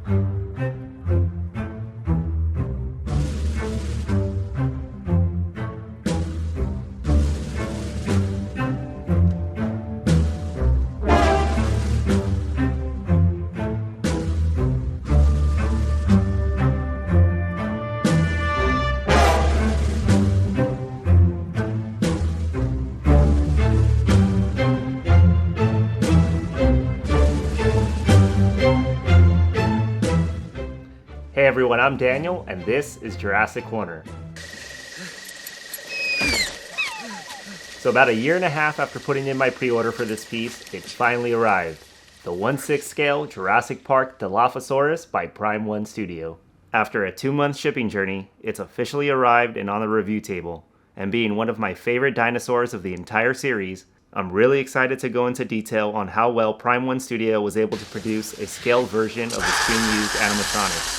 Hey everyone, I'm Daniel, and this is Jurassic Corner. So about a year and a half after putting in my pre-order for this piece, it's finally arrived. The 1/6 scale Jurassic Park Dilophosaurus by Prime 1 Studio. After a 2-month shipping journey, it's officially arrived and on the review table. And being one of my favorite dinosaurs of the entire series, I'm really excited to go into detail on how well Prime 1 Studio was able to produce a scaled version of the screen-used animatronics.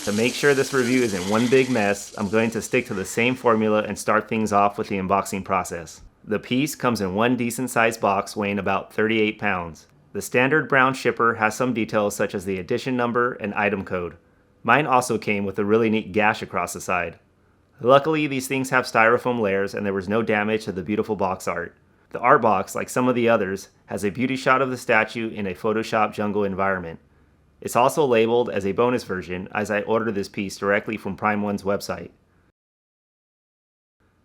To make sure this review isn't one big mess, I'm going to stick to the same formula and start things off with the unboxing process. The piece comes in one decent-sized box weighing about 38 pounds. The standard brown shipper has some details such as the edition number and item code. Mine also came with a really neat gash across the side. Luckily, these things have styrofoam layers and there was no damage to the beautiful box art. The art box, like some of the others, has a beauty shot of the statue in a Photoshop jungle environment. It's also labeled as a bonus version as I ordered this piece directly from Prime 1's website.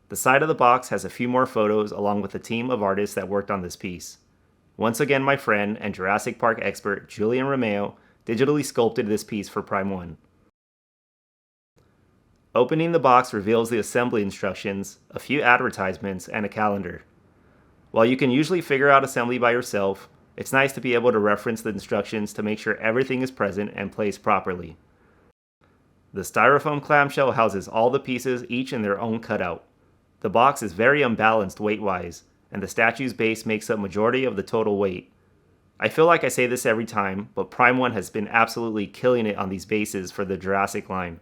The side of the box has a few more photos along with the team of artists that worked on this piece. Once again, my friend and Jurassic Park expert Julian Romeo digitally sculpted this piece for Prime 1. Opening the box reveals the assembly instructions, a few advertisements, and a calendar. While you can usually figure out assembly by yourself, it's nice to be able to reference the instructions to make sure everything is present and placed properly. The styrofoam clamshell houses all the pieces, each in their own cutout. The box is very unbalanced weight-wise, and the statue's base makes up majority of the total weight. I feel like I say this every time, but Prime 1 has been absolutely killing it on these bases for the Jurassic line.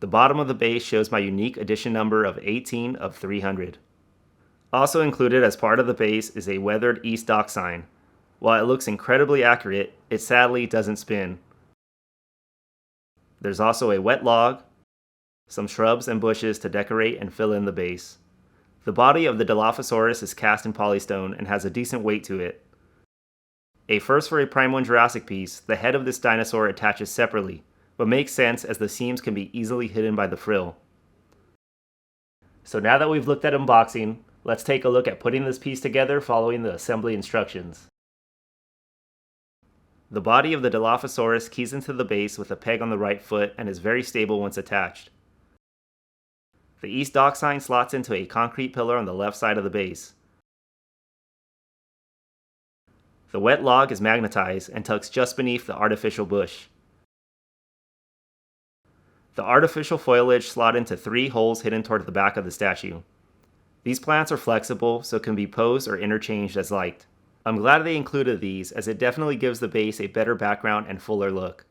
The bottom of the base shows my unique edition number of 18 of 300. Also included as part of the base is a weathered East Dock sign. While it looks incredibly accurate, it sadly doesn't spin. There's also a wet log, some shrubs and bushes to decorate and fill in the base. The body of the Dilophosaurus is cast in polystone and has a decent weight to it. A first for a Prime 1 Jurassic piece, the head of this dinosaur attaches separately, but makes sense as the seams can be easily hidden by the frill. So now that we've looked at unboxing, let's take a look at putting this piece together following the assembly instructions. The body of the Dilophosaurus keys into the base with a peg on the right foot and is very stable once attached. The East Dock sign slots into a concrete pillar on the left side of the base. The wet log is magnetized and tucks just beneath the artificial bush. The artificial foliage slot into 3 holes hidden toward the back of the statue. These plants are flexible, so can be posed or interchanged as liked. I'm glad they included these, as it definitely gives the base a better background and fuller look.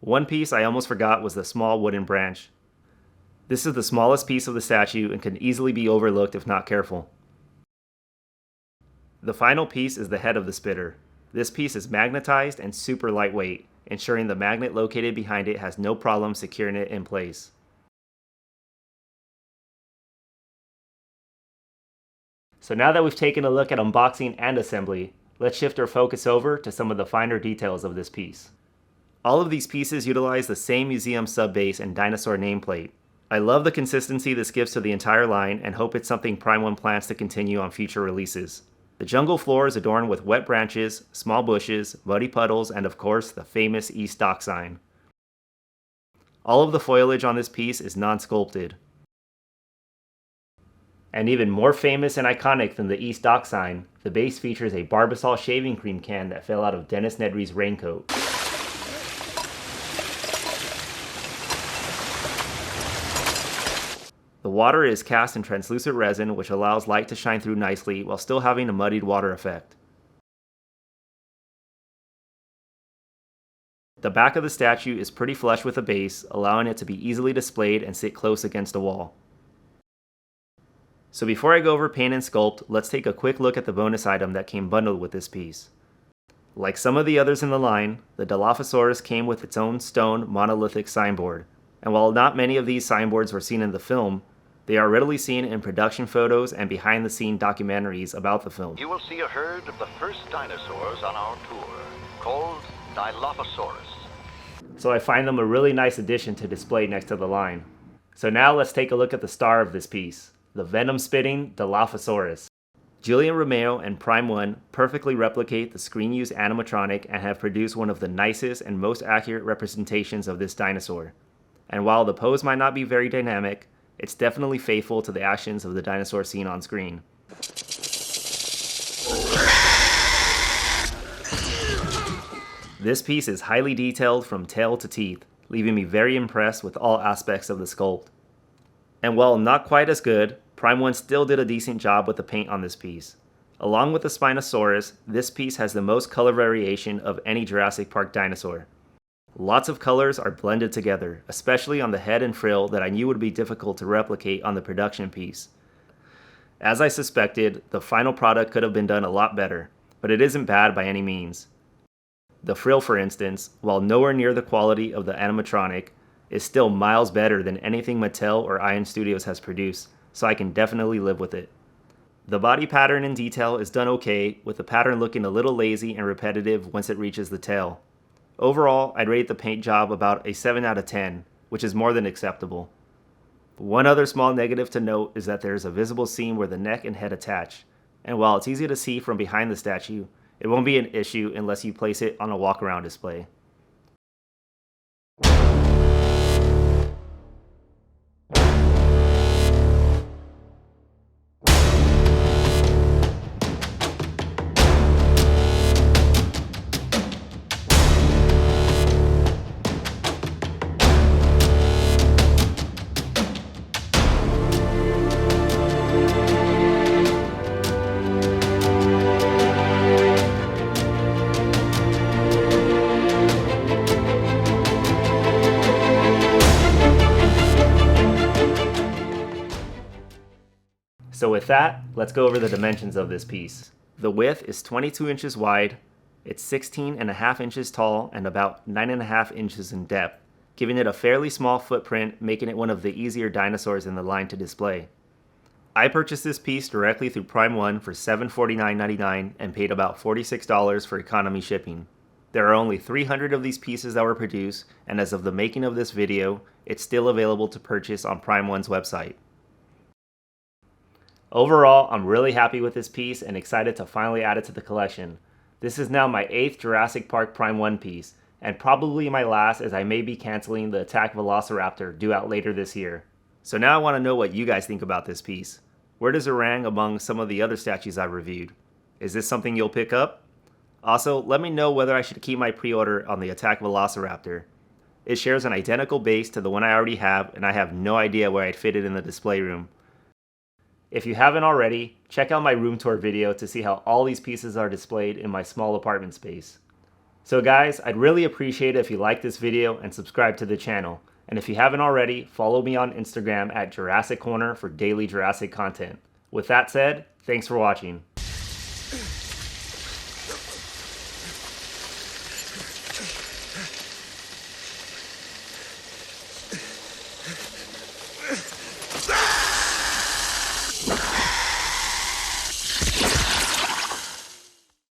One piece I almost forgot was the small wooden branch. This is the smallest piece of the statue and can easily be overlooked if not careful. The final piece is the head of the spitter. This piece is magnetized and super lightweight, ensuring the magnet located behind it has no problem securing it in place. So now that we've taken a look at unboxing and assembly, let's shift our focus over to some of the finer details of this piece. All of these pieces utilize the same museum sub-base and dinosaur nameplate. I love the consistency this gives to the entire line and hope it's something Prime 1 plans to continue on future releases. The jungle floor is adorned with wet branches, small bushes, muddy puddles, and of course the famous East Dock sign. All of the foliage on this piece is non-sculpted. And even more famous and iconic than the East Dock sign, the base features a Barbasol shaving cream can that fell out of Dennis Nedry's raincoat. The water is cast in translucent resin, which allows light to shine through nicely while still having a muddied water effect. The back of the statue is pretty flush with the base, allowing it to be easily displayed and sit close against a wall. So before I go over paint and sculpt, let's take a quick look at the bonus item that came bundled with this piece. Like some of the others in the line, the Dilophosaurus came with its own stone monolithic signboard, and while not many of these signboards were seen in the film, they are readily seen in production photos and behind-the-scene documentaries about the film. You will see a herd of the first dinosaurs on our tour, called Dilophosaurus. So I find them a really nice addition to display next to the line. So now let's take a look at the star of this piece, the venom-spitting Dilophosaurus. Julian Romeo and Prime One perfectly replicate the screen-used animatronic and have produced one of the nicest and most accurate representations of this dinosaur. And while the pose might not be very dynamic, it's definitely faithful to the actions of the dinosaur seen on screen. This piece is highly detailed from tail to teeth, leaving me very impressed with all aspects of the sculpt. And while not quite as good, Prime One still did a decent job with the paint on this piece. Along with the Spinosaurus, this piece has the most color variation of any Jurassic Park dinosaur. Lots of colors are blended together, especially on the head and frill that I knew would be difficult to replicate on the production piece. As I suspected, the final product could have been done a lot better, but it isn't bad by any means. The frill, for instance, while nowhere near the quality of the animatronic, is still miles better than anything Mattel or Ion Studios has produced, so I can definitely live with it. The body pattern and detail is done okay, with the pattern looking a little lazy and repetitive once it reaches the tail. Overall, I'd rate the paint job about a 7 out of 10, which is more than acceptable. One other small negative to note is that there is a visible seam where the neck and head attach, and while it's easy to see from behind the statue, it won't be an issue unless you place it on a walk-around display. So with that, let's go over the dimensions of this piece. The width is 22 inches wide, it's 16.5 inches tall, and about 9.5 inches in depth, giving it a fairly small footprint, making it one of the easier dinosaurs in the line to display. I purchased this piece directly through Prime One for $749.99 and paid about $46 for economy shipping. There are only 300 of these pieces that were produced, and as of the making of this video, it's still available to purchase on Prime One's website. Overall, I'm really happy with this piece and excited to finally add it to the collection. This is now my 8th Jurassic Park Prime One piece, and probably my last, as I may be canceling the Attack Velociraptor due out later this year. So now I want to know what you guys think about this piece. Where does it rank among some of the other statues I've reviewed? Is this something you'll pick up? Also, let me know whether I should keep my pre-order on the Attack Velociraptor. It shares an identical base to the one I already have, and I have no idea where I'd fit it in the display room. If you haven't already, check out my room tour video to see how all these pieces are displayed in my small apartment space. So guys, I'd really appreciate it if you like this video and subscribe to the channel. And if you haven't already, follow me on Instagram at Jurassic Corner for daily Jurassic content. With that said, thanks for watching.